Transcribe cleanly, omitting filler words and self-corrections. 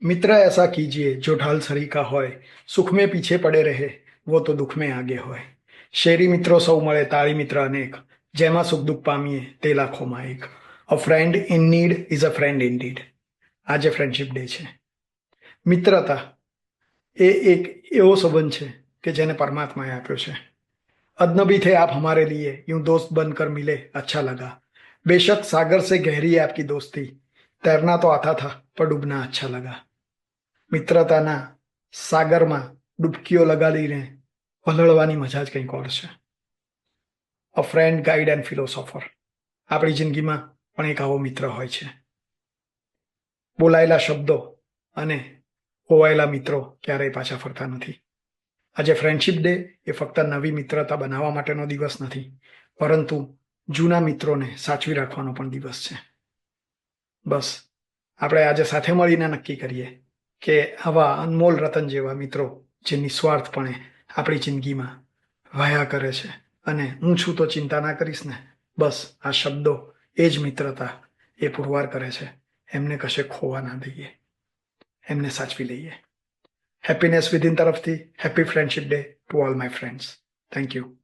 मित्र ऐसा कीजिए जो ढाल सरीका होय, सुख में पीछे पड़े रहे वो तो दुख में आगे होय। શેરી મિત્રો સૌ મળે તાળી મિત્ર અનેક, જેમાં સુખ દુઃખ પામીએ તે લાખોમાં એક. A friend in need is a friend in deed. આજે ફ્રેન્ડશિપ ડે છે. મિત્રતા એ એક એવો સંબંધ છે કે જેને પરમાત્માએ આપ્યો છે. अजनबी थे आप हमारे लिए, यूं दोस्त बनकर मिले अच्छा लगा. बेशक सागर से गहरी है आपकी दोस्ती, तैरना तो आता था पर डूबना अच्छा लगा. મિત્રતાના સાગરમાં ડૂબકીઓ લગાડીને પલળવાની મજા જ કંઈક ઓર છે. અ ફ્રેન્ડ ગાઈડ એન્ડ ફિલોસોફર. આપણી જિંદગીમાં પણ એક આવો મિત્ર હોય છે. બોલાયેલા શબ્દો અને હોવાયેલા મિત્રો ક્યારેય પાછા ફરતા નથી. આજે ફ્રેન્ડશિપ ડે એ ફક્ત નવી મિત્રતા બનાવવા માટેનો દિવસ નથી, પરંતુ જૂના મિત્રોને સાચવી રાખવાનો પણ દિવસ છે. બસ આપણે આજે સાથે મળીને નક્કી કરીએ કે આવા અનમોલ રતન જેવા મિત્રો જે નિસ્વાર્થપણે આપણી જિંદગીમાં વહ્યા કરે છે અને હું છું તો ચિંતા ના કરીશ ને, બસ આ શબ્દો એ જ મિત્રતા એ પુરવાર કરે છે. એમને કશે ખોવા ના દઈએ, એમને સાચવી લઈએ. હેપીનેસ વિધિન તરફથી happy friendship day to all my friends. Thank you.